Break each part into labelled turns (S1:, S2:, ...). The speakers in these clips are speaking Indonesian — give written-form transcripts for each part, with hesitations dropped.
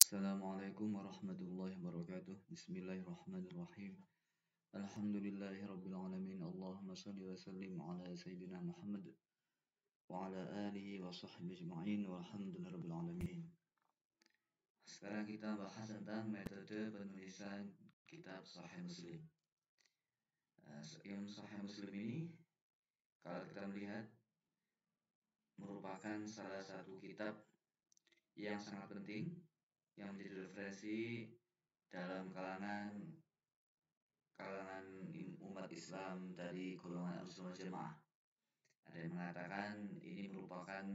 S1: Assalamualaikum warahmatullahi wabarakatuh. Bismillahirrahmanirrahim. Alhamdulillahi rabbil alamin. Allahumma shalli wa sallim ala sayyidina Muhammad wa ala alihi wa sahbihi ajma'in walhamdulillahi rabbil alamin. Sekarang kita bahas tentang metode penulisan kitab Sahih Muslim. Yang Sahih Muslim ini kalau kita melihat merupakan salah satu kitab yang sangat penting yang menjadi referensi dalam kalangan umat Islam dari golongan Ahlussunnah Jamaah. Ada yang mengatakan ini merupakan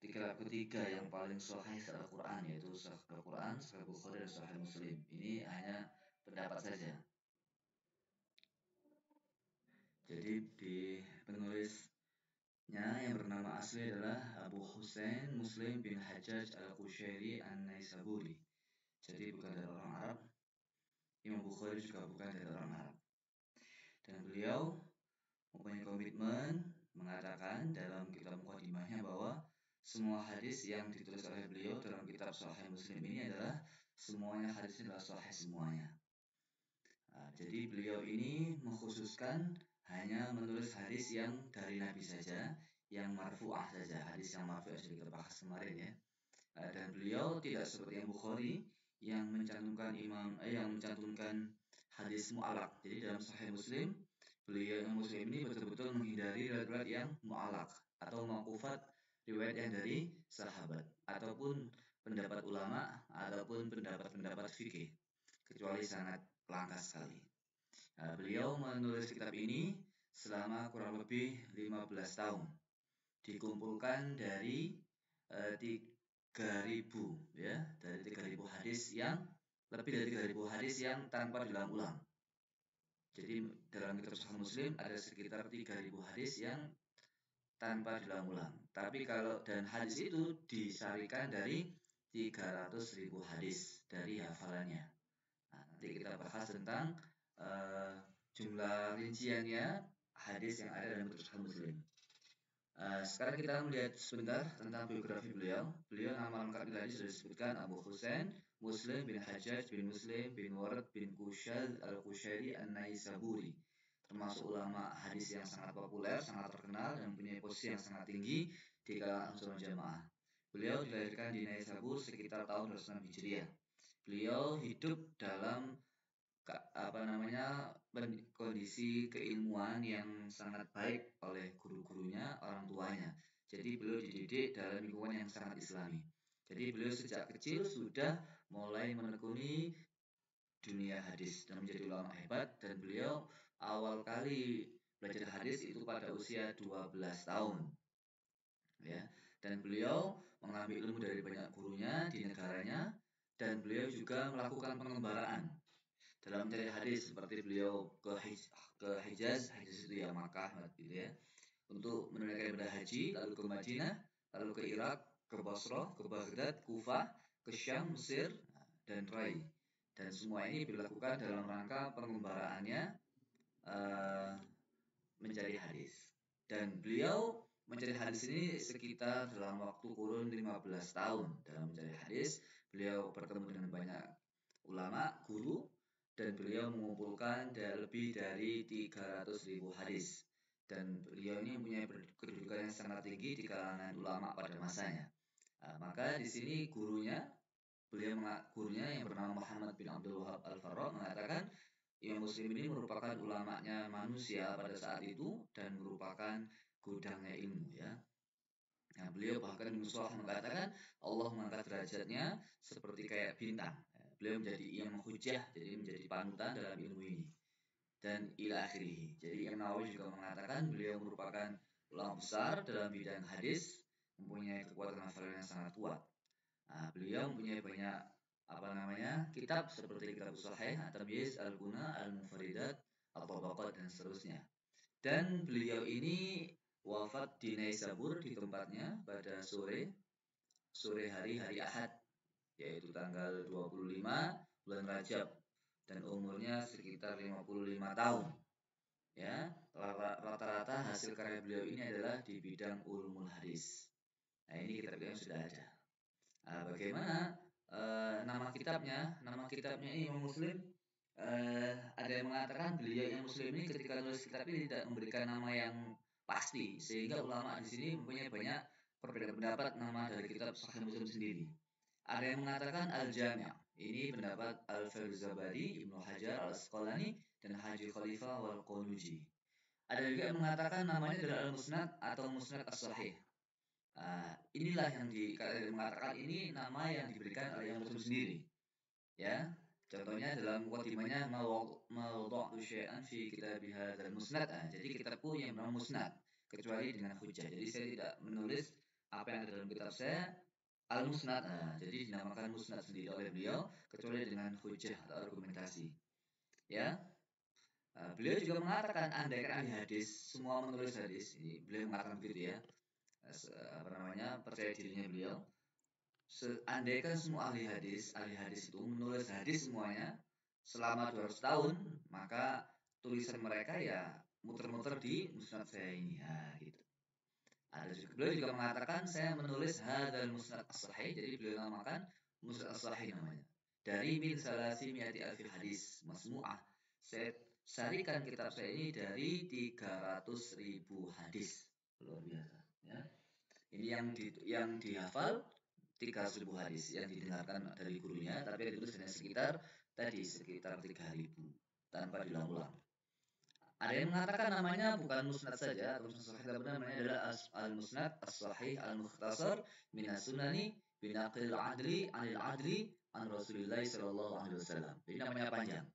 S1: kitab ketiga yang paling sahih setelah Quran, yaitu Sahih Al-Quran, Sahih Bukhari, dan Sahih Muslim. Ini hanya pendapat saja. Jadi di penulisnya yang bernama asli adalah Abu Husain Muslim bin Hajjaj Al-Qushairi An-Naisaburi. Jadi bukan dari orang Arab. Imam Bukhari juga bukan dari orang Arab. Dan beliau mempunyai komitmen mengatakan dalam kitab mukadimahnya bahwa semua hadis yang ditulis oleh beliau dalam kitab Sahih Muslim ini adalah semuanya hadisnya adalah sahih semuanya. Jadi beliau ini mengkhususkan hanya menulis hadis yang dari Nabi saja, yang marfu'ah saja, hadis yang marfu'ah sudah kita bahas kemarin ya. Dan beliau tidak seperti yang Bukhari yang mencantumkan hadis mu'alaq. Jadi dalam Sahih Muslim, beliau yang Muslim ini betul-betul menghindari riwayat yang mu'alaq atau mauqufat, riwayat yang dari sahabat ataupun pendapat ulama ataupun pendapat fikih, kecuali sangat langka sekali. Beliau menulis kitab ini selama kurang lebih 15 tahun. Dikumpulkan dari 3.000 ya, dari 3.000 hadis yang lebih dari 3.000 hadis yang tanpa diulang-ulang. Jadi dalam kitab Sahih Muslim ada sekitar 3.000 hadis yang tanpa diulang-ulang. Tapi kalau dan hadis itu disarikan dari 300.000 hadis dari hafalannya. Nanti kita bahas tentang jumlah rinciannya hadis yang ada dalam kitab Sahih Muslim. Sekarang kita melihat sebentar tentang biografi beliau. Beliau nama lengkapnya tadi sudah disebutkan, Abu Husain Muslim bin Hajjaj bin Muslim bin Warad bin Qushal Al-Qushairi An-Naisaburi, termasuk ulama hadis yang sangat populer, sangat terkenal, dan mempunyai posisi yang sangat tinggi di kalangan Ahlussunnah Jamaah. Beliau dilahirkan di Naisabur sekitar tahun 206 Hijriah. Beliau hidup dalam kondisi keilmuan yang sangat baik oleh guru-gurunya, orang tuanya. Jadi beliau dididik dalam lingkungan yang sangat islami. Jadi beliau sejak kecil sudah mulai menekuni dunia hadis dan menjadi ulama hebat, dan beliau awal kali belajar hadis itu pada usia 12 tahun. Ya, dan beliau mengambil ilmu dari banyak gurunya di negaranya, dan beliau juga melakukan pengembaraan dalam mencari hadis, seperti beliau ke Hijaz itu ya Makkah gitu ya, untuk menunaikan ibadah haji, lalu ke Madinah, lalu ke Irak, ke Basrah, ke Baghdad, Kufah, ke Syam, Mesir, dan Rai. Dan semua ini dilakukan dalam rangka pengembaraannya mencari hadis. Dan beliau mencari hadis ini sekitar dalam waktu kurun 15 tahun dalam mencari hadis. Beliau bertemu dengan banyak ulama, guru, dan beliau mengumpulkan lebih dari 300.000 hadis. Dan beliau ini mempunyai kedudukan yang sangat tinggi di kalangan ulama pada masanya. Maka di sini gurunya yang bernama Muhammad bin Abdul Wahab Al-Farrokh mengatakan Imam Muslim ini merupakan ulamanya manusia pada saat itu dan merupakan gudangnya ilmu ya. Nah, beliau bahkan mengatakan Allah mengangkat derajatnya seperti kayak bintang. Beliau menjadi imam hujjah, jadi menjadi panutan dalam ilmu ini. Dan ila akhirih. Jadi Imam Nawawi juga mengatakan beliau merupakan ulama besar dalam bidang hadis, mempunyai kekuatan hafalan yang sangat kuat. Beliau mempunyai banyak kitab seperti kitab Sahih, At-Tamyiz, Al-Ghuna, Al-Mufridat, At-Tabaqat, dan seterusnya. Dan beliau ini wafat di Naisabur, di tempatnya pada sore hari Ahad, yaitu tanggal 25 bulan Rajab, dan umurnya sekitar 55 tahun. Ya, rata-rata hasil karya beliau ini adalah di bidang ulumul hadis. Nah, ini kitab yang sudah ada. Bagaimana nama kitabnya ini Imam Muslim. Ada yang mengatakan beliau yang Muslim ini ketika nulis kitab ini tidak memberikan nama yang pasti, sehingga ulama di sini mempunyai banyak perbedaan pendapat nama dari kitab Sahih Muslim sendiri. Ada yang mengatakan Al-Jami'. Ini pendapat Al-Farizabadi, Ibnu Hajar Al-Asqalani, dan Haji Khalifah Wal-Qanuji. Ada juga yang mengatakan namanya adalah Al-Musnad atau Musnad As-Sahih. Inilah yang mengatakan ini nama yang diberikan oleh yang Muslim sendiri. Ya, contohnya dalam muqaddimahnya mawdu'u syai'an fi kitab hadzal musnad. Jadi kitabku yang bernama Musnad kecuali dengan hujjah. Jadi saya tidak menulis apa yang ada dalam kitab saya Al-Musnad. Jadi dinamakan Musnad sendiri oleh beliau kecuali dengan hujjah atau argumentasi. Ya. Beliau juga mengatakan andaikan ahli hadis semua menulis hadis, ini beliau mengatakan begitu ya. Percaya dirinya beliau. Andaikan semua ahli hadis itu menulis hadis semuanya selama 200 tahun, maka tulisan mereka ya muter-muter di musnad saya ini, gitu. Beliau juga mengatakan saya menulis hadzal musnad as-sahih, jadi beliau namakan musnad as-sahih namanya. Dari min salasimiati alfi hadis masmu'ah. Saya sarikan kitab saya ini dari 300.000 hadis. Luar biasa, ya. Ini yang dihafal 300.000 hadis yang didengarkan dari gurunya, tapi yang ditulis hanya sekitar 3.000 tanpa diulang-ulang. Ada yang mengatakan namanya bukan musnad saja, atau musnad sahih, tapi namanya adalah al-musnad as-sahih al-mukhtasar min as-sunani binaqil adli anil adli an Rasulillah sallallahu alaihi wasallam. Jadi namanya panjang.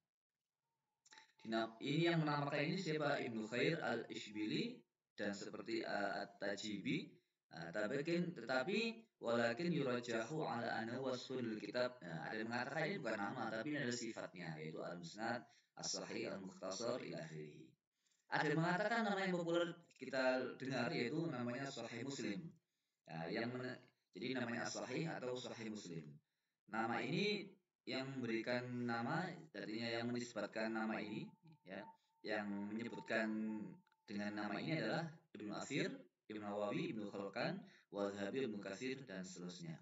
S1: Ini yang menamakan ini siapa? Ibnu Khair al-Ishbili dan seperti at-Tajibi. Tetapi walakin yurajahu ala anna wasful kitab. Ada yang mengatakan ini bukan nama, tapi ini adalah sifatnya, yaitu al-musnad as-sahih al-mukhtasar ila akhirih. Ada yang mengatakan nama yang populer kita dengar yaitu namanya Sahih Muslim. Jadi namanya as-sahih atau Sahih Muslim. Nama ini yang memberikan nama, artinya yang menisbatkan nama ini, ya, yang menyebutkan dengan nama ini adalah Ibnu Athir, Ibnu Nawawi, Ibnu Khalkan, Wal-Zahabi, Ibnu Katsir, dan seterusnya.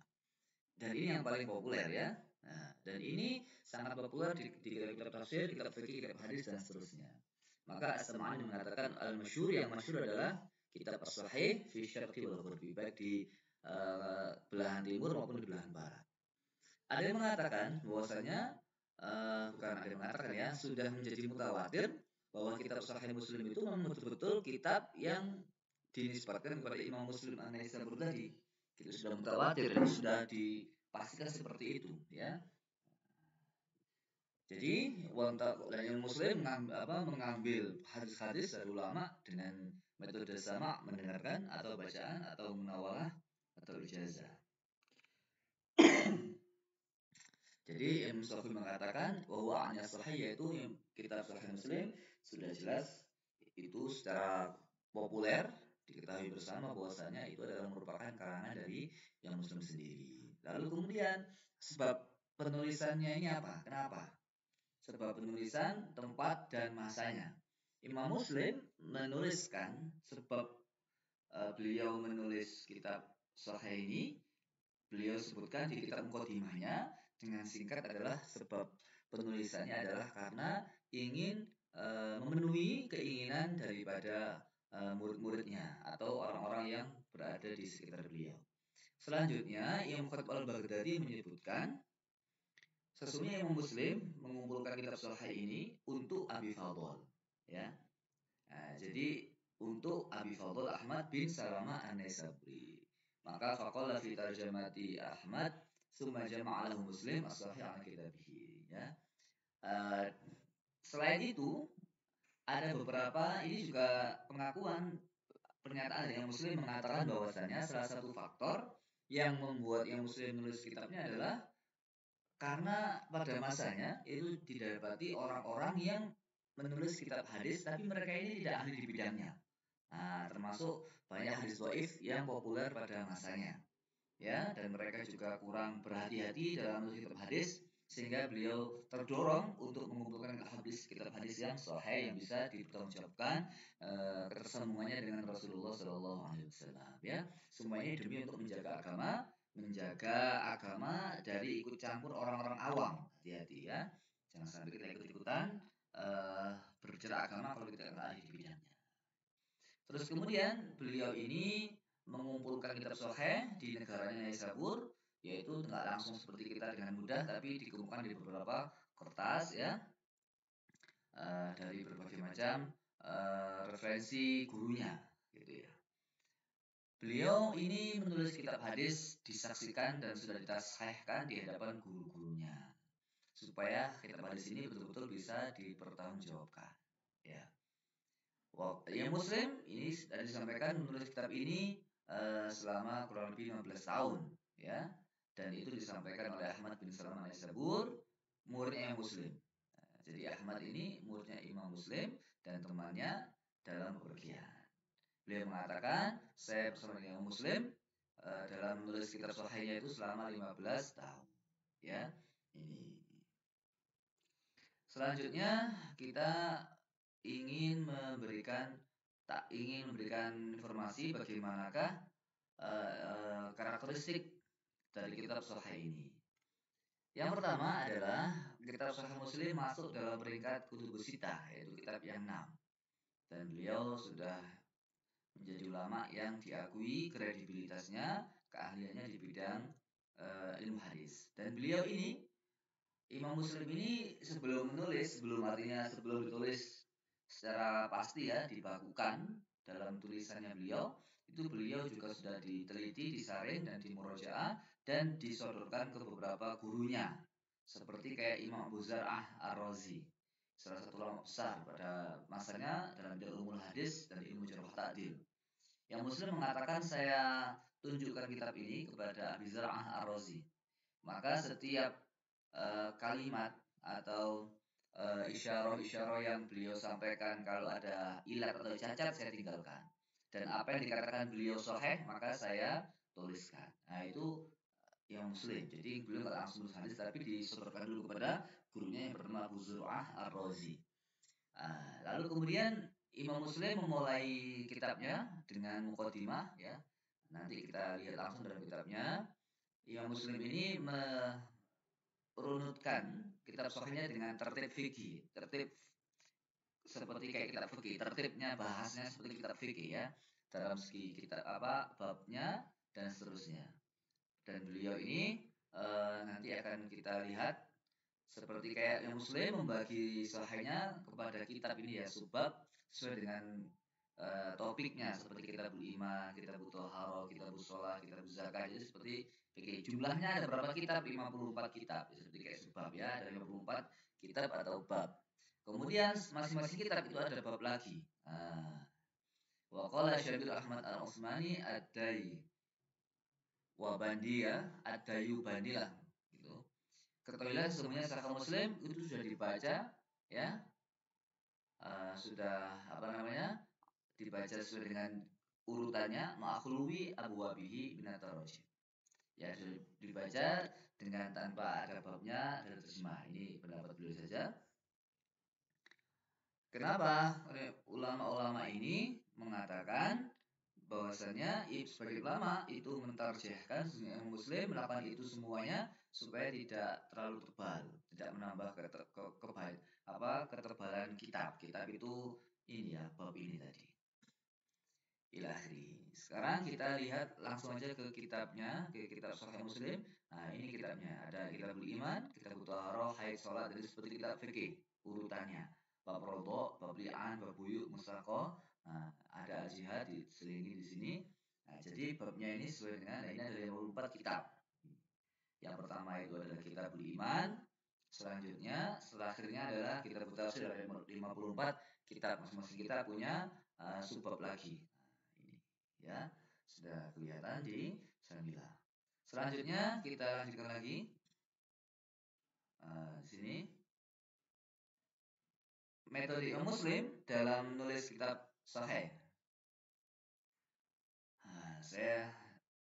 S1: Dan ini yang paling populer ya. Dan ini sangat populer di kitab tafsir, kitab fikih, kitab hadis, dan seterusnya. Maka As-Sam'ani mengatakan al-masyhur, yang masyhur adalah kitab as-sahih fi syarqi wal ghurbi, baik di belahan timur maupun di belahan barat. Ada yang mengatakan bahwasanya bukan ada yang mengatakan ya, sudah menjadi mutawatir bahwa kitab Sahih Muslim itu memang betul-betul kitab yang dinisbatkan kepada Imam Muslim An-Naisaburi tadi. Itu sudah mutawatir dan sudah dipastikan seperti itu, ya. Jadi yang Muslim mengambil hadis-hadis dari ulama dengan metode sama, mendengarkan atau bacaan atau munawalah atau ijazah. Jadi Imam Syafi'i mengatakan bahwa hanya sahih, yaitu kitab Sahih Muslim sudah jelas itu secara populer diketahui bersama bahwasanya itu adalah merupakan karangan dari yang Muslim sendiri. Lalu kemudian sebab penulisannya ini apa? Kenapa? Sebab penulisan, tempat, dan masanya. Imam Muslim menuliskan sebab beliau menulis kitab Sahih ini, beliau sebutkan di kitab muqaddimahnya dengan singkat adalah sebab penulisannya adalah karena ingin memenuhi keinginan daripada murid-muridnya atau orang-orang yang berada di sekitar beliau. Selanjutnya, Imam Khatib al-Baghdadi menyebutkan sesungguhnya Imam Muslim mengumpulkan kitab Sahih ini untuk Abi Fadl, ya. Jadi untuk Abi Fadl Ahmad bin Salamah An-Naisaburi. Maka faqala fi tarjamati Ahmad summa jama'a lahu Muslim as-sahih an kitabihi, ya. Selain itu ada beberapa, ini juga pengakuan pernyataan yang Muslim mengatakan bahwasanya salah satu faktor yang membuat yang Muslim menulis kitabnya adalah karena pada masanya itu didapati orang-orang yang menulis kitab hadis tapi mereka ini tidak ahli di bidangnya. Termasuk banyak hadis dhaif yang populer pada masanya. Ya, dan mereka juga kurang berhati-hati dalam menulis kitab hadis sehingga beliau terdorong untuk mengumpulkan kitab hadis yang sahih yang bisa dipertanggungjawabkan ketersambungannya dengan Rasulullah Shallallahu Alaihi Wasallam. Ya, semuanya demi untuk menjaga agama, menjaga agama dari ikut campur orang-orang awam. Hati-hati ya, jangan sampai kita ikut-ikutan berbicara agama kalau kita nggak ahli di bidangnya. Terus kemudian beliau ini mengumpulkan kitab Sahih di negaranya Naisabur, yaitu nggak langsung seperti kita dengan mudah, tapi dikumpulkan di beberapa kertas ya, dari berbagai macam referensi gurunya, gitu ya. Beliau ini menulis kitab hadis disaksikan dan sudah ditasahihkan di hadapan guru-gurunya, supaya kitab hadis ini betul-betul bisa dipertanggungjawabkan. Ya. Yang Muslim ini tadi disampaikan menulis kitab ini selama kurang lebih 15 tahun, ya. Dan itu disampaikan oleh Ahmad bin Salam An-Naisabur, muridnya yang Muslim. Jadi Ahmad ini muridnya Imam Muslim dan temannya dalam bepergian. Beliau mengatakan, saya bersama dengan Muslim dalam menulis kitab Sahihnya itu selama 15 tahun. Ya, ini. Selanjutnya kita ingin memberikan informasi bagaimanakah karakteristik dari kitab Sahih ini. Yang pertama adalah kitab Sahih Muslim masuk dalam peringkat kutubus sittah, yaitu kitab yang 6. Dan beliau sudah menjadi ulama yang diakui kredibilitasnya, keahliannya di bidang ilmu hadis. Dan beliau ini, Imam Muslim ini sebelum ditulis secara pasti ya, dibakukan dalam tulisannya beliau, itu beliau juga sudah diteliti, disaring dan dimurojaah dan disodorkan ke beberapa gurunya, seperti kayak Imam Abu Zar'ah Ar-Razi, salah satu ulama besar pada masanya dalam bidang ilmu hadis dan ilmu jarh ta'dil. Yang Muslim mengatakan, saya tunjukkan kitab ini kepada Abi Zar'ah Ar-Razi. Maka setiap kalimat atau isyarah-isyarah yang beliau sampaikan kalau ada ilat atau cacat saya tinggalkan. Dan apa yang dikatakan beliau sahih maka saya tuliskan. Nah itu yang Muslim. Jadi beliau nggak langsung tulis hadis tapi disodorkan dulu kepada gurunya yang bernama Abu Zar'ah Ar-Razi. Lalu kemudian Imam Muslim memulai kitabnya dengan muqaddimah ya. Nanti kita lihat langsung dalam kitabnya. Imam Muslim ini merunutkan kitab sahihnya dengan tertib fikih. Tertib seperti kayak kitab fikih, tertibnya bahasnya seperti kitab fikih ya. Dalam segi kitab babnya dan seterusnya. Dan beliau ini nanti akan kita lihat seperti kayak yang Muslim membagi sahihnya kepada kitab ini ya, subbab sesuai dengan topiknya, seperti kitabul iman, kitabut thaharah, kitabus shalah, kitabuz zakat. Jadi seperti jumlahnya ada berapa kitab? 54 kitab. Seperti kayak subbab ya, ada 54 kitab atau bab. Kemudian masing-masing kitab itu ada bab lagi. Wa qala Syabir Ahmad Al-Utsmani ad-Dai wa bandi ya, ad-Dayubani lah gitu. Ketahuilah semuanya Sahih Muslim itu sudah dibaca ya, sudah dibaca sesuai dengan urutannya, ma'khuluwi abwabihi binatarajim. Ya sudah dibaca dengan tanpa ada babnya dan terjemah. Ini pendapat beliau saja. Kenapa ulama-ulama ini mengatakan bahwasanya sebagai ulama itu mentarjihkan Imam Muslim melakukan itu semuanya supaya tidak terlalu tebal, tidak menambah ketebalan kitab. Kitab itu ini ya, bab ini tadi. Ilahi. Sekarang kita lihat langsung aja ke kitabnya, ke kitab Sahih Muslim. Nah, ini kitabnya. Ada kitabul iman, kitabut thaharah, haid, salat, jadi seperti kitab fikih urutannya. Bab rodho, bab li'an, bab buyu, mustaqah. Nah, ada al-jihad diselingi di sini. Nah, jadi babnya ini sesuai dengan ini ada 54 kitab. Yang pertama itu adalah kitabul iman. Selanjutnya, akhirnya adalah kitabut tafsir, ada 54 kitab. Masing-masing kita punya subbab lagi. Ya, sudah kelihatan di Samila. Selanjutnya kita lanjutkan lagi. Di sini metode Imam Muslim dalam menulis kitab Sahih.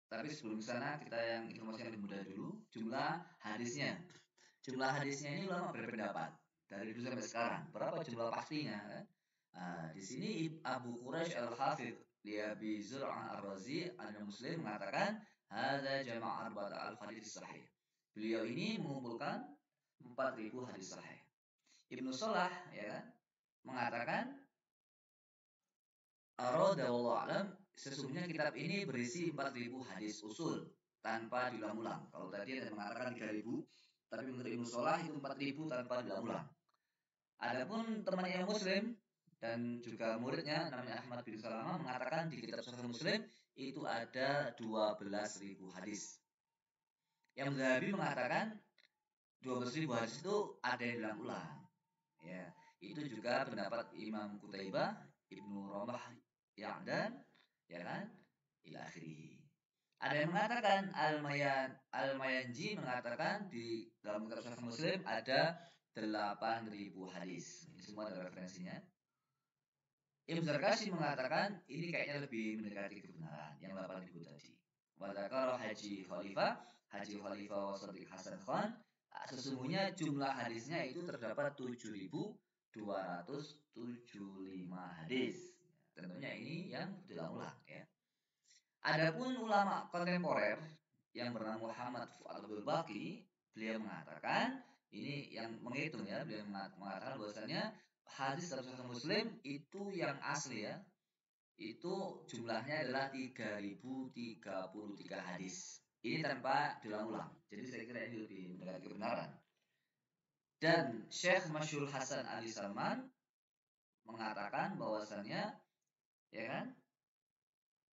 S1: Tapi sebelum sana kita yang informasi yang lebih mudah dulu. Jumlah hadisnya. Jumlah hadisnya ini ulama berpendapat dari dulu sampai sekarang. Berapa jumlah pastinya? Di sini Abu Quraish Al-Hafidh di Abi Zur'ah Ar-Razi Al-Muslim mengatakan Hadza jama' arba'ata hadis sahih. Beliau ini mengumpulkan 4.000 hadis sahih. Ibnu Salah ya kan mengatakan arada wallahu alam sesungguhnya kitab ini berisi 4.000 hadis usul tanpa diulang-ulang. Kalau tadi ada mengatakan 3.000, tapi menurut Ibnu Salah itu 4.000 tanpa diulang-ulang. Adapun teman Imam Muslim dan juga muridnya namanya Ahmad bin Salamah mengatakan di kitab Sahih Muslim itu ada 12.000 hadis. Yang Zahabi mengatakan 12.000 hadis itu ada yang diulang-ulang. Ya, itu juga pendapat Imam Qutaibah, Ibnu Romah Ya'dan, ya kan? Ila akhirih. Ada yang mengatakan Al-Mayanji mengatakan di dalam kitab Sahih Muslim ada 8.000 hadis. Ini semua ada referensinya. Ibnu Zarkashi mengatakan ini kayaknya lebih mendekati kebenaran yang 8.000 tadi. Wa dzakara Haji Khalifah wa Shadiq Hasan Khan, sesungguhnya jumlah hadisnya itu terdapat 7.275 hadis. Tentunya ini yang diulang-ulang ya. Adapun ulama kontemporer yang bernama Muhammad Fuad Abdul Baqi, beliau mengatakan ini yang menghitung ya, beliau mengatakan bahwasanya hadis dalam Sahih Muslim itu yang asli ya, itu jumlahnya adalah 3.033 hadis. Ini tanpa diulang-ulang. Jadi saya kira ini lebih mendekati kebenaran. Dan Syekh Masyhur Hasan Ali Salman mengatakan bahwasannya ya kan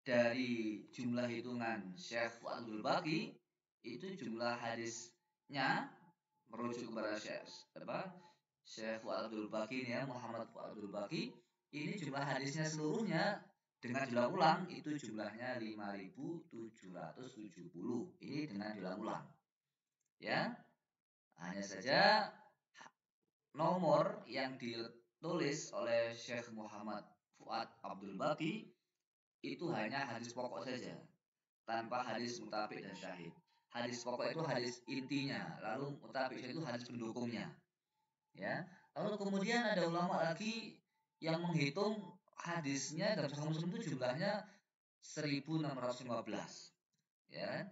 S1: dari jumlah hitungan Syekh Fuadul Baqi itu jumlah hadisnya merujuk kepada Syekh Fuadul Baqi ya, Muhammad Fuadul Baqi, ini jumlah hadisnya seluruhnya dengan diulang-ulang itu jumlahnya 5.770. Ini dengan diulang-ulang. Ya. Hanya saja nomor yang ditulis oleh Syekh Muhammad Fuad Abdul Baqi itu hanya hadis pokok saja, tanpa hadis mutabik dan syahid. Hadis pokok itu hadis intinya, lalu mutabik itu hadis pendukungnya. Ya. Lalu kemudian ada ulama lagi yang menghitung hadisnya dalam Sahih Muslim itu jumlahnya 1.615. Ya.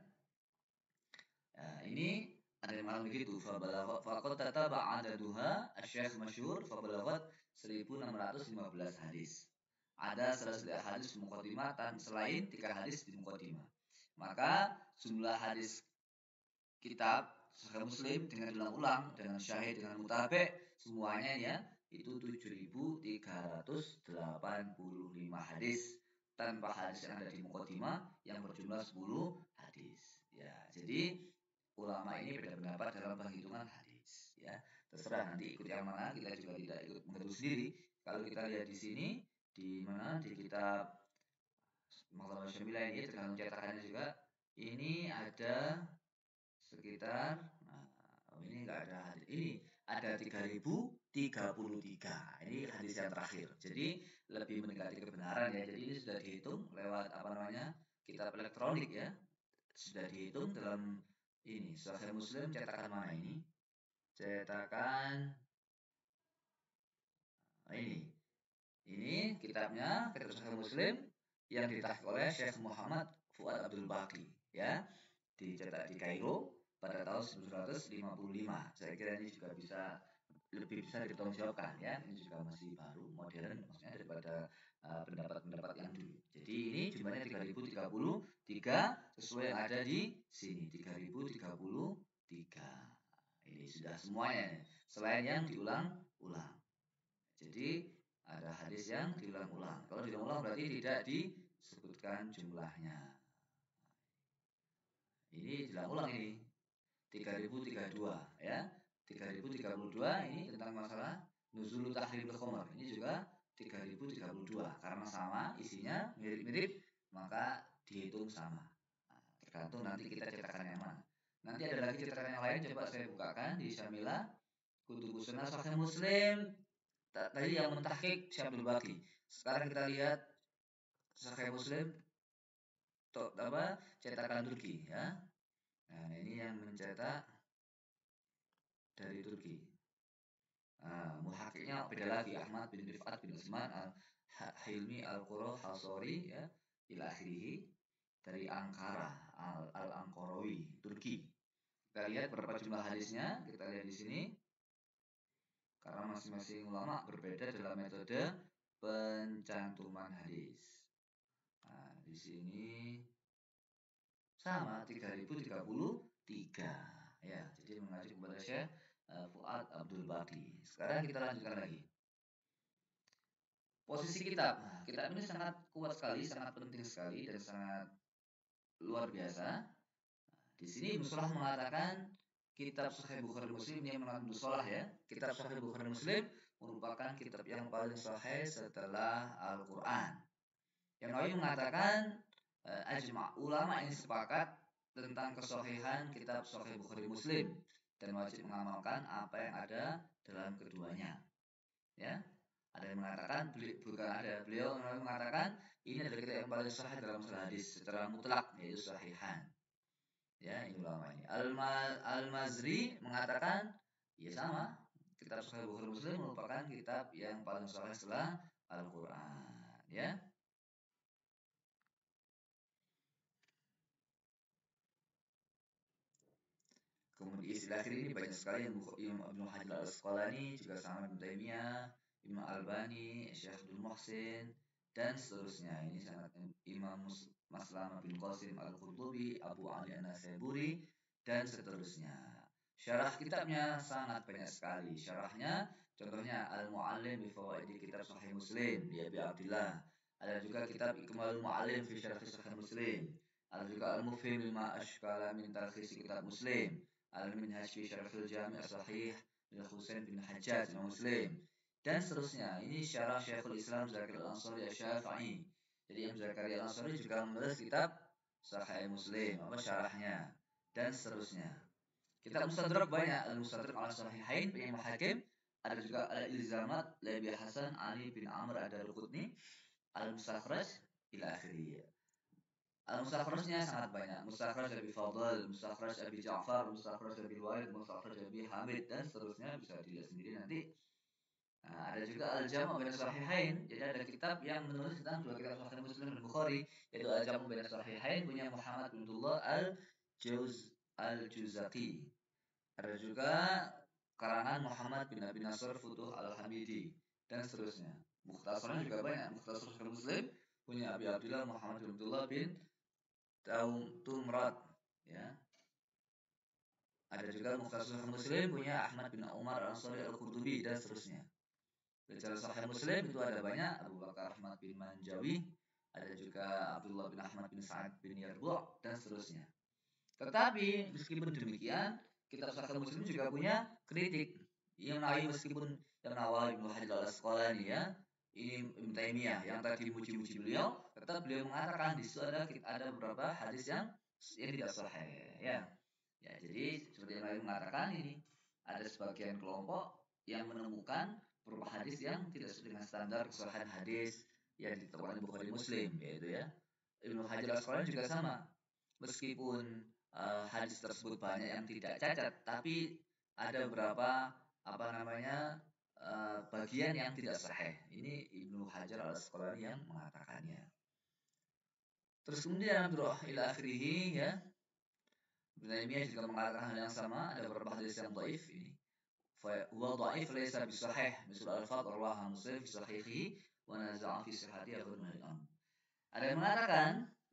S1: Nah, ini ada yang malam begitu. Faqad tataba adaduha asy-syekh masyhur fabalagat 1.615 hadis. Ada salah hadis muqaddimatan selain 3 hadis di muqaddimah. Maka jumlah hadis kitab Sahih Muslim dengan diulang-ulang, dengan syahid, dengan mutabi' semuanya ya itu 7.385 hadis tanpa hadis yang ada di muqaddimah yang berjumlah 10 hadis. Ya, jadi ulama ini beda pendapat dalam penghitungan hadis. Ya, terserah nanti ikut yang mana, kita juga tidak ikut menghitung sendiri. Kalau kita lihat di sini di mana di kitab Maghribi Syamilah ini tergantung cetakannya juga. Ini ada sekitar ini enggak ada hadis. Ini ada 3.033. Ini hadis yang terakhir. Jadi lebih mendekati kebenaran ya. Jadi ini sudah dihitung lewat kitab elektronik ya. Sudah dihitung dalam ini Sahih Muslim cetakan mana ini? Cetakan ini. Ini kitabnya kitab Sahih Muslim yang ditahqiq oleh Syekh Muhammad Fuad Abdul Baqi ya. Dicetak di Kairo pada tahun 1955. Saya kira ini juga lebih bisa dipertanggungjawabkan ya. Ini juga masih baru, modern maksudnya daripada pendapat-pendapat yang dulu. Jadi ini jumlahnya 3.033 sesuai yang ada di sini 3.033. Ini sudah semuanya selain yang diulang-ulang. Jadi ada hadis yang diulang-ulang. Kalau diulang-ulang berarti tidak disebutkan jumlahnya. Ini diulang-ulang ini 3.032 ya. 3.032 ini tentang masalah nuzul tahrimul khamr. Ini juga 3.032 karena sama isinya mirip-mirip maka dihitung sama. Nah, tergantung nanti kita cetakan yang mana. Nanti ada lagi cetakan yang lain coba saya bukakan di Syamilah Kutubus Sunnah Sahih Muslim. Tadi yang mentahqiq Syekh Abdul Baqi. Sekarang kita lihat Sahih Muslim cetakan Turki ya. Nah, ini yang mencetak dari Turki. Muhakiknya beda lagi Ahmad bin Rifat bin Utsman Al-Hilmi Al-Qura Hasori ya ila akhirih. dari Ankara, Al-Ankarawi, Turki. Kita lihat berapa jumlah hadisnya, kita lihat di sini. Karena masing-masing ulama berbeda dalam metode pencantuman hadis. Nah, di sini sama 3033. Ya, jadi mengacu kepada Syekh Fuad Abdul Baqi. Sekarang kita lanjutkan lagi. Posisi kitab. Nah, kitab ini sangat kuat sekali, sangat penting sekali dan sangat luar biasa. Di sini Ibnu Salah mengatakan kitab Sahih Bukhari Muslim yang mengatakan Ibnu Salah ya. Kitab Sahih Bukhari Muslim merupakan kitab yang paling sahih setelah Al-Qur'an. Yang Nawawi mengatakan ulama ini sepakat tentang kesahihan kitab Sahih Bukhari Muslim dan wajib mengamalkan apa yang ada dalam keduanya. Ya. Ada yang mengatakan beliau mengatakan ini adalah kitab yang paling sahih dalam masalah hadis secara mutlak yaitu sahihan. Ya, ini ulama ini. Al-Mazri mengatakan ya sama, kitab Sahih Bukhari Muslim merupakan kitab yang paling sahih setelah Al-Qur'an, ya. Kemudian istilah akhir ini banyak sekali yang Ibnu Hajar Al-Asqalani juga sama Ibnu Taimiyah, Imam Albani, Syekh Abdul Muhsin dan seterusnya. Ini sangat Imam Maslama bin Qasim Al-Qurtubi, Abu Ali An-Nasaiburi dan seterusnya. Syarah kitabnya sangat banyak sekali. Syarahnya contohnya Al-Mu'allim bi Fawaidi Kitab Sahih Muslim di Abi Abdillah. Ada juga kitab Ikmalul Mu'allim fi Syarah Sahih Muslim. Ada juga Al-Mufhim lima Ashkala min Talkhis Kitab Muslim. Al-Minhaj fi Syarhil Jami' As-Sahih lil Husain bin Hajjaj Muslim dan seterusnya. Ini syarah Syekhul Islam Zakaria Al-Ansari Asy-Syafi'i. Jadi Imam Zakaria Al-Ansari juga menulis kitab Sahih Muslim, apa syarahnya dan seterusnya. Kitab Mustadrak banyak, Al-Mustadrak ala Sahihain punya Imam Hakim, ada juga Al-Ilzamat Abi Hasan Ali bin Amr Ad-Darqutni, Al-Mustakhraj ila akhirih. Mustakhrajnya sangat banyak. Mustakhraj Abi Fadl, Mustakhraj Abi Ja'far, Mustakhraj Abi Walid, Mustakhraj Abi Hamid dan seterusnya bisa dilihat sendiri nanti. Nah, ada juga Al-Jam' bain Sahihain. Jadi ada kitab yang menulis tentang dua kitab Sahih Muslim dan Bukhari, yaitu Al-Jam' bain Sahihain punya Muhammad bin Abdullah Al-Juzaqi. Ada juga karangan Muhammad bin Abi Nasr Futuh Al-Hamidi dan seterusnya. Mukhtasarnya juga banyak. Mukhtasar Sahih Muslim punya Abi Abdullah Muhammad bin Abdullah bin Tumrat, ya. Ada juga Mukhtasar Muslim punya Ahmad bin Umar Al-Ansari Al-Qurtubi dan seterusnya. Rijalah Sahih Muslim itu ada banyak, Abu Bakar Ahmad bin Manjawi, ada juga Abdullah bin Ahmad bin Sa'ad bin Yarbu' dan seterusnya. Tetapi meskipun demikian, kitab Sahih Muslim juga punya kritik. Yang Nawawi meskipun yang Nawawi Ibnu Hajar Al-Asqalani ya, ini Ibnu Taimiyah yang tadi muji-muji beliau, tetap beliau mengatakan di situ ada beberapa hadis yang tidak sahih ya. Ya, jadi seperti yang Nawawi mengatakan ini ada sebagian kelompok yang menemukan beberapa hadis yang tidak sesuai dengan standar kesahihan hadis yang ditetapkan oleh Bukhari Muslim yaitu ya. Ibnu Hajar Al-Asqalani juga sama. Meskipun hadis tersebut banyak yang tidak cacat, tapi ada beberapa bagian yang tidak sahih. Ini Ibnu Hajar Al-Asqalani yang mengatakannya. Terus kemudian ila akhirih ya. Ibnu Taimiyah juga mengatakan hal yang sama, ada beberapa hadis yang dhaif ini. Fa huwa dhaif laysa bisahih, misal al-fat rawaha Muslim fi sahihihi wa naza'a fi sihhatihi ghairu al-am. Ada yang mengatakan,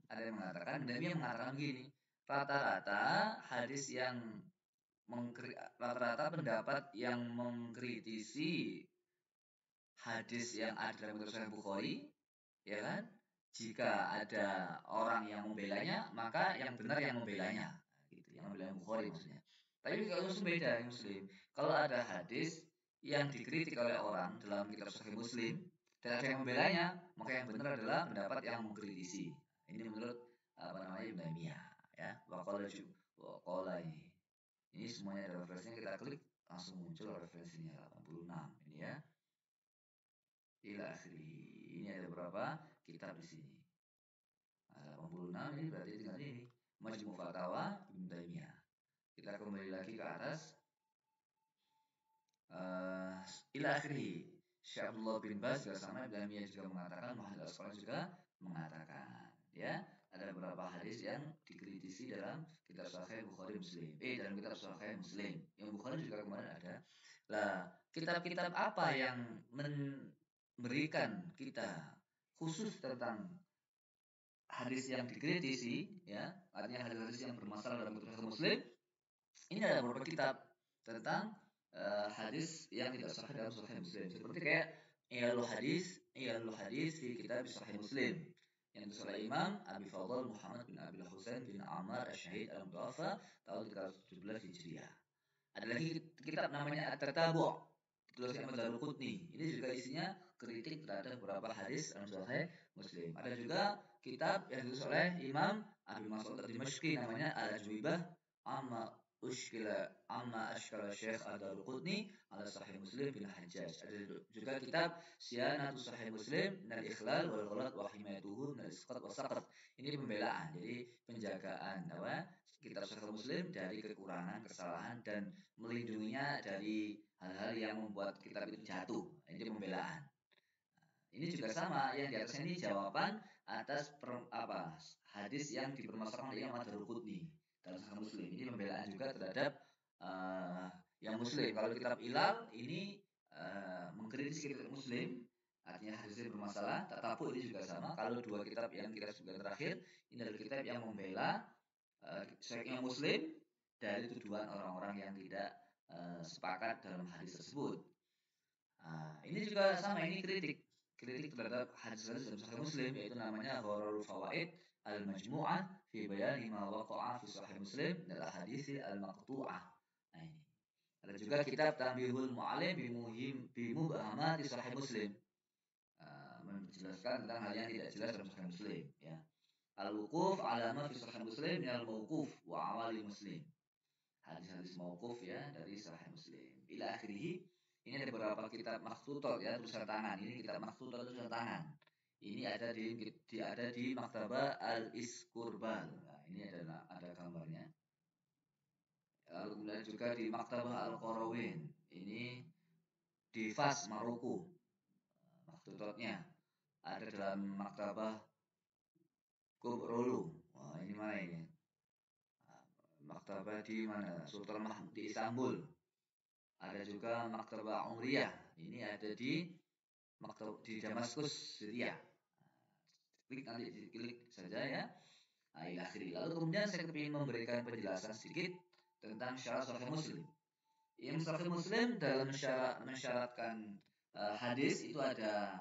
S1: Ibnu Taimiyah mengatakan begini, rata-rata pendapat yang mengkritisi hadis yang ada dalam Sahih Bukhari, ya kan? Jika ada orang yang membelanya, maka yang benar yang membelanya, gitu. Yang membela Bukhari maksudnya. Tapi kalau Muslim beda, Muslim. Kalau ada hadis yang dikritik oleh orang dalam kitab Sahih Muslim dan ada yang membelanya, maka yang benar adalah pendapat yang mengkritisi. Ini menurut Ibnu Taimiyah, ya. Waqala ini. Ini semuanya ada referensinya, kita klik langsung muncul referensinya 86 ini ya. Ila akhiri. Ini ada berapa kitab di sini. 86 ini berarti tinggal ini. Majmu' Fatawa Ibnu Taimiyah. Kita kembali lagi ke atas. Ila akhiri. Syekh Abdullah bin Baz juga sama, Ibnu Taimiyah juga mengatakan, Muhammad Al-Asqalani juga mengatakan, ya. ada beberapa hadis yang dikritisi dalam kitab Sahih Bukhari Muslim. Dalam kitab Sahih Muslim. Yang Bukhari juga kemarin ada. Lah, kitab-kitab apa yang memberikan kita khusus tentang hadis yang dikritisi, ya, artinya hadis-hadis yang bermasalah dalam kitab Sahih Muslim? Ini ada beberapa kitab tentang hadis yang tidak sahih dalam Sahih Muslim. Seperti kayak Ilalul Hadis di kitab Sahih Muslim yang ditulis oleh Imam Abi Fadl Muhammad bin Abi Husain bin Ammar Asy-Syahid Al-Mutawaffa tahun 317 Hijriah. Ada lagi kitab namanya At-Tatabu' ditulis oleh Imam Daruqutni. Ini juga isinya kritik terhadap beberapa hadis dalam Sahih Muslim. Ada juga kitab yang ditulis oleh Imam Abi Mas'ud Ad-Dimashqi namanya Al-Ajwibah Amma Ashkala Syekh Ad-Daruqutni ala Sahih Muslim bin Hajjaj. Ada juga kitab Syianatu Sahih Muslim minal ikhlal wal ghalat wa himayatuhu minal isqat wa saqat. Ini pembelaan, jadi penjagaan kitab Sahih Muslim dari kekurangan, kesalahan dan melindunginya dari hal-hal yang membuat kitab itu jatuh. Ini pembelaan. Ini juga sama, yang di atasnya ini jawaban atas hadis yang dipermasalahkan oleh Imam Ad-Daruqutni dalam Sahih Muslim. Ini pembelaan juga terhadap yang Muslim. Kalau kitab Ilal ini mengkritik kitab Muslim, artinya hadisnya bermasalah. Tatabu ini juga sama. Kalau dua kitab yang kita sebutkan terakhir, ini adalah kitab yang membela Sahih Muslim dari tuduhan orang-orang yang tidak sepakat dalam hadis tersebut. Ini juga sama, ini kritik terhadap hadis-hadis dalam Sahih Muslim, yaitu namanya Ghararul Fawaid Al-Majmu'ah fi bayani ma waqa'a fi Sahih Muslim dari hadis al-maqtu'ah. Nah, ini. Ada juga kitab Tanbihul Mu'allim bi mubhamati Sahih Muslim. Menjelaskan tentang hal yang tidak jelas dalam Sahih Muslim, ya. Al-wuquf ala ma fi Sahih Muslim min al-mauquf wa awali Muslim. Hadis-hadis mauquf, ya, dari Sahih Muslim. Ila akhirih. Ini ada beberapa kitab makhtutot, ya, tulisan tangan. Ini kitab makhtutot tulisan tangan. Ini ada di Maktabah Al-Iskurbal. Nah, ini ada gambarnya. Lalu kemudian juga di Maktabah Al-Qarawin. Ini di Fas, Maroko. Makhtutotnya ada dalam Maktabah Kubrolu. Wah, ini mana ini? Maktabah di mana? Sultan Mahmud di Istanbul. Ada juga Maktabah Umriyah. Ini ada di Damaskus, Syria. Klik saja, ya. Lalu kemudian saya ingin memberikan penjelasan sedikit tentang syarat Sahih Muslim. Yang Sahih Muslim dalam mensyaratkan hadis itu ada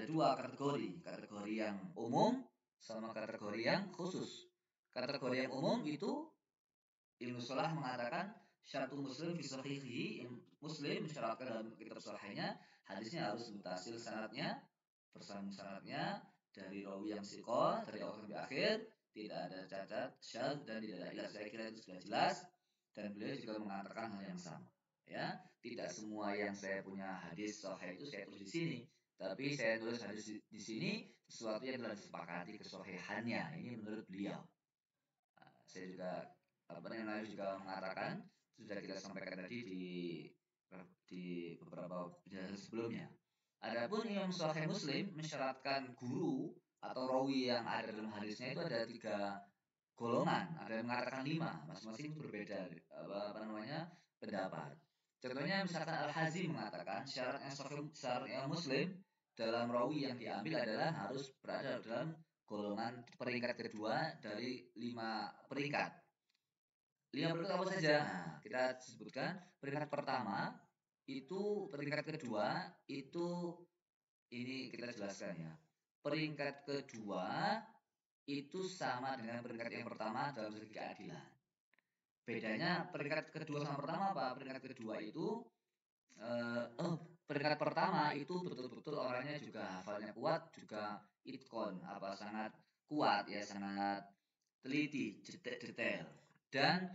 S1: dua kategori yang umum sama kategori yang khusus. Kategori yang umum itu Ibnu Salah mengatakan syaratu Muslim fi sahihihi, Muslim mensyaratkan dalam kitab sahihnya hadisnya harus mutasil sanadnya, bersambung sanadnya dari rawi yang siqah dari awal sampai akhir, tidak ada cacat, syadz dan tidak ada ilah. Saya kira itu sudah jelas dan beliau juga mengatakan hal yang sama, ya. Tidak semua yang saya punya hadis sahih itu saya tulis di sini, tapi saya tulis hadis di sini sesuatu yang telah disepakati kesahihannya. Ini menurut beliau. Saya juga juga mengatakan, sudah kita sampaikan tadi di beberapa penjelasan sebelumnya. Adapun Imam Sahih Muslim mensyaratkan guru atau rawi yang ada dalam hadisnya itu ada 3 golongan. Ada yang mengatakan 5, masing-masing berbeda pendapat. Contohnya misalkan Al-Hazim mengatakan syaratnya Muslim dalam rawi yang diambil adalah harus berada dalam golongan peringkat kedua dari 5 peringkat. 5 peringkat apa saja? Nah, kita sebutkan peringkat pertama itu, peringkat kedua itu, ini kita jelaskan, ya. Peringkat kedua itu sama dengan peringkat yang pertama dalam segi keadilan. Bedanya peringkat kedua sama pertama apa? Peringkat kedua itu peringkat pertama itu betul-betul orangnya juga hafalnya kuat, juga itkon, sangat kuat, ya, sangat teliti, detail, dan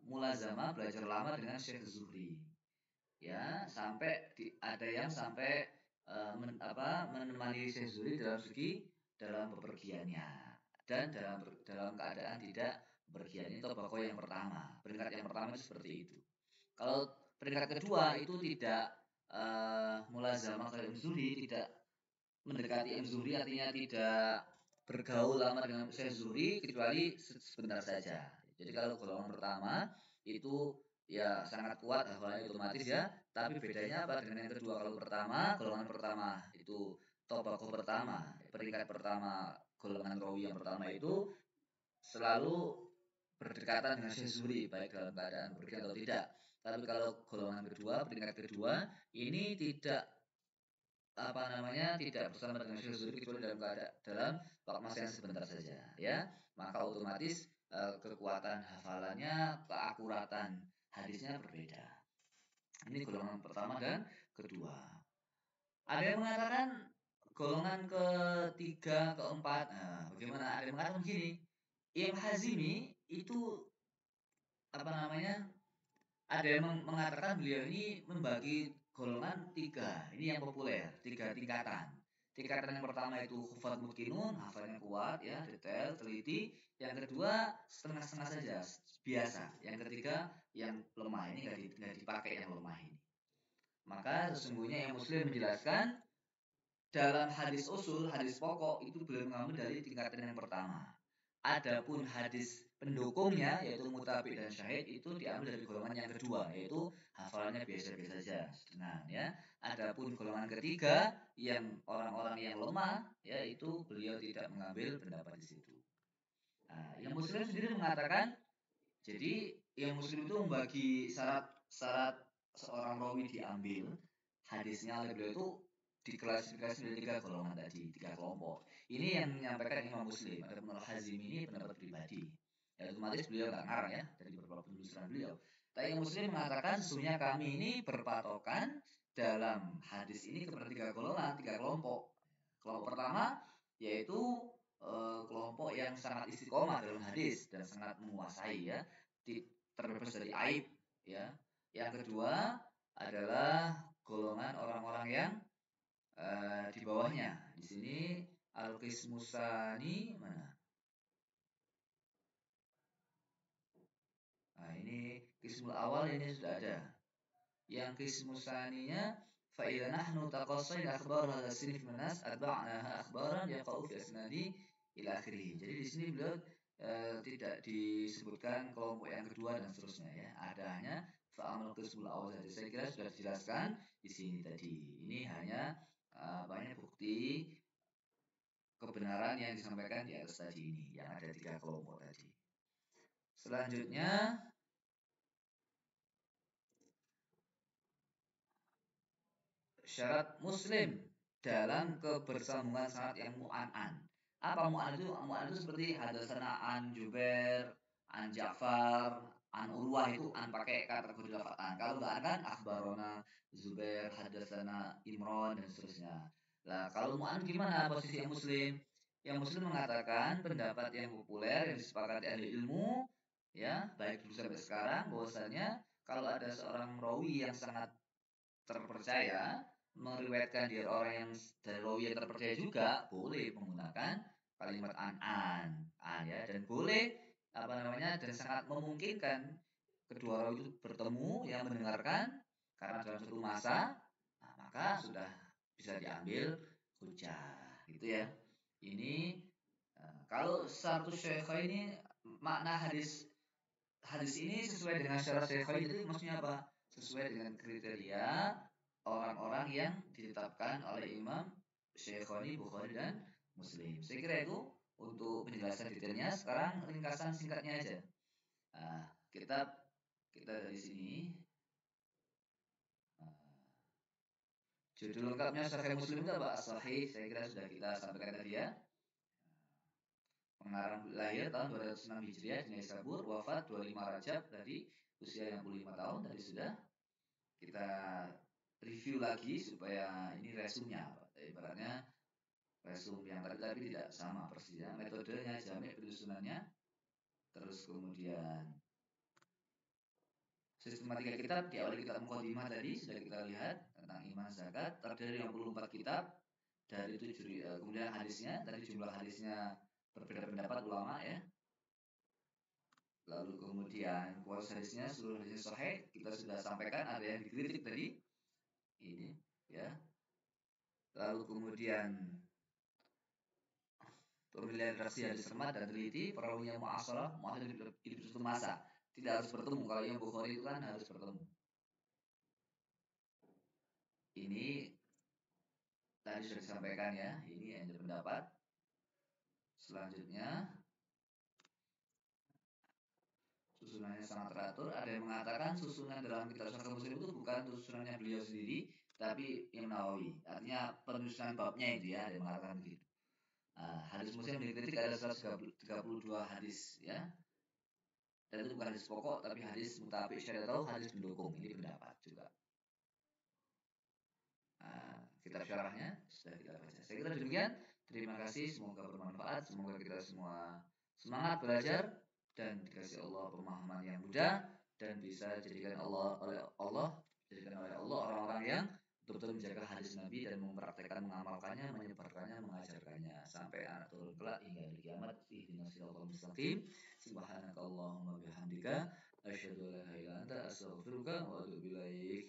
S1: mulazamah belajar lama dengan Syekh Zuhri, ya, sampai ada yang sampai menemani Syekh Zuhri dalam bepergiannya dan dalam keadaan tidak bepergian. Itu tobakoh yang pertama. Peringkat yang pertama itu seperti itu. Kalau peringkat kedua itu tidak mulazamah ke Imam Zuhri, tidak mendekati Imam Zuhri, artinya tidak bergaul lama dengan Syekh Zuhri kecuali sebentar saja. Jadi kalau golongan pertama itu ya sangat kuat hafalannya otomatis ya, tapi bedanya apa dengan yang kedua? Kalau pertama, golongan pertama itu tobakoh pertama, peringkat pertama golongan rawi yang pertama itu selalu berdekatan dengan Syekh Zuhri baik dalam keadaan pergi atau tidak. Tapi kalau golongan kedua, peringkat kedua ini tidak apa namanya tidak bersama dengan Syekh Zuhri kecuali dalam keadaan dalam waktu masa yang sebentar saja ya, maka otomatis kekuatan hafalannya, keakuratan hadisnya berbeda. Ini golongan pertama dan kedua. Ada yang mengatakan golongan ketiga, keempat. Nah, bagaimana? Ada yang mengatakan begini, Imam Hazimi itu apa namanya? Ada yang mengatakan beliau ini membagi golongan tiga. Ini yang populer, tiga tingkatan. Tingkatan yang pertama itu hufad mutqinun, hafalnya kuat ya, detail, teliti. Yang kedua setengah-setengah saja, biasa. Yang ketiga yang lemah, ini nggak dipakai yang lemah ini. Maka sesungguhnya yang Muslim menjelaskan dalam hadis usul, hadis pokok itu beliau mengambil dari tingkatan yang pertama. Adapun hadis pendukungnya yaitu mutabi dan syahid itu diambil dari golongan yang kedua, yaitu hafalannya biasa-biasa saja, setengah ya. Adapun golongan ketiga yang orang-orang yang lemah yaitu beliau tidak mengambil pendapat di situ. Nah, yang Muslim sendiri mengatakan jadi yang Muslim itu membagi syarat-syarat seorang rawi diambil hadisnya oleh beliau itu diklasifikasi dari tiga golongan tadi, tiga kelompok. Ini yang menyampaikan Imam Muslim. Ada Ibnu Hazim ini pendapat pribadi. Ya otomatis beliau nggak ngarang ya dari beberapa penelusuran beliau. Tapi Imam Muslim mengatakan sesungguhnya kami ini berpatokan dalam hadis ini kepada tiga golongan, tiga kelompok. Kelompok pertama yaitu kelompok yang sangat istiqomah dalam hadis dan sangat menguasai ya, terbebas dari aib ya. Yang kedua adalah golongan orang-orang yang di bawahnya. Di sini al-qismusani mana? Nah, ini qismul awal ini sudah ada. Yang qismusaninya fa idza nahnu taqassayna akhbar hadha sinif minas atba'naha akhbaran yaqa'u fi asnadi ila akhirih. Jadi di sini beliau tidak disebutkan kelompok yang kedua dan seterusnya ya. Ada hanya fa'amal qismul awal saja. Saya kira sudah dijelaskan di sini tadi. Ini hanya banyak bukti kebenaran yang disampaikan di atas tadi ini, yang ada tiga kelompok tadi. Selanjutnya syarat Muslim dalam kebersambungan sanad yang mu'an'an. Apa mu'an itu? Mu'an itu seperti hadatsana an Jubair, an Ja'far, an Urwah, itu an pakai kategori lafaz an. Kalau enggak kan akhbarona Zubair, hadatsana Imran dan seterusnya. Nah, kalau mu'an gimana posisi yang Muslim? Yang Muslim mengatakan pendapat yang populer yang disepakati ahli ilmu ya, baik dulu sampai sekarang, bahwasanya kalau ada seorang rawi yang sangat terpercaya meriwayatkan dari orang yang dari rawi yang terpercaya juga, boleh menggunakan kalimat an ya, dan boleh apa namanya, dan sangat memungkinkan kedua rawi itu bertemu yang mendengarkan karena dalam satu masa, nah, maka sudah bisa diambil hujah gitu ya. Ini kalau satu syekh ini makna hadis hadis ini sesuai dengan syarat syekh itu maksudnya apa? Sesuai dengan kriteria orang-orang yang ditetapkan oleh Imam Syekhoni, Bukhari dan Muslim. Saya kira itu untuk penjelasan detailnya. Sekarang ringkasan singkatnya aja. Nah, kita dari sini judul lengkapnya Sahih Muslim itu apa? Sahih, saya kira sudah kita sampaikan tadi ya. Pengarang lahir tahun 206 Hijriah di Naisabur, wafat 25 Rajab tadi, usia 65 tahun tadi sudah. Kita review lagi supaya ini resumnya, ibaratnya resum yang tadi tapi tidak sama persisnya, metodenya, jamek penyusunannya, terus kemudian sistematika kitab. Di awal kitab Muqaddimah tadi sudah kita lihat tentang iman zakat, terdiri 64 kitab dari 7, kemudian hadisnya tadi jumlah hadisnya berbeda pendapat ulama ya. Lalu kemudian kualitas hadisnya, seluruh hadisnya sahih, kita sudah sampaikan, ada yang dikritik tadi ini ya. Lalu kemudian Pemilihan redaksi hadis cermat dan teliti, perawinya mu'asarah, mu'asarah hidup satu masa. Tidak harus bertemu. Kalau yang Bukhari itu kan harus bertemu. Ini tadi sudah disampaikan ya. Ini yang pendapat. Selanjutnya, susunannya sangat teratur. Ada yang mengatakan susunan dalam kitab Sahih Muslim itu bukan susunannya beliau sendiri, tapi Imam Nawawi. Artinya penyusunan babnya itu ya, ada yang mengatakan begitu. Hadis Muslim dikritik ada 132 hadis ya. Dan itu bukan hadis pokok, tapi hadis mutabi syariat atau hadis pendukung. Ini pendapat juga. Kitab syarahnya sudah kita baca. Saya kira demikian. Terima kasih, semoga bermanfaat. Semoga kita semua semangat belajar dan dikasih Allah pemahaman yang mudah dan bisa jadikan oleh Allah orang-orang yang betul-betul menjaga hadis Nabi dan mempraktekkan, mengamalkannya, menyebarkannya, mengajarkannya sampai anak turun kelak hingga hari kiamat. Ihdinas siratal mustaqim. Subhanakallahumma bihamdika asyhadu an la ilaha illa anta astaghfiruka wa atubu ilaik.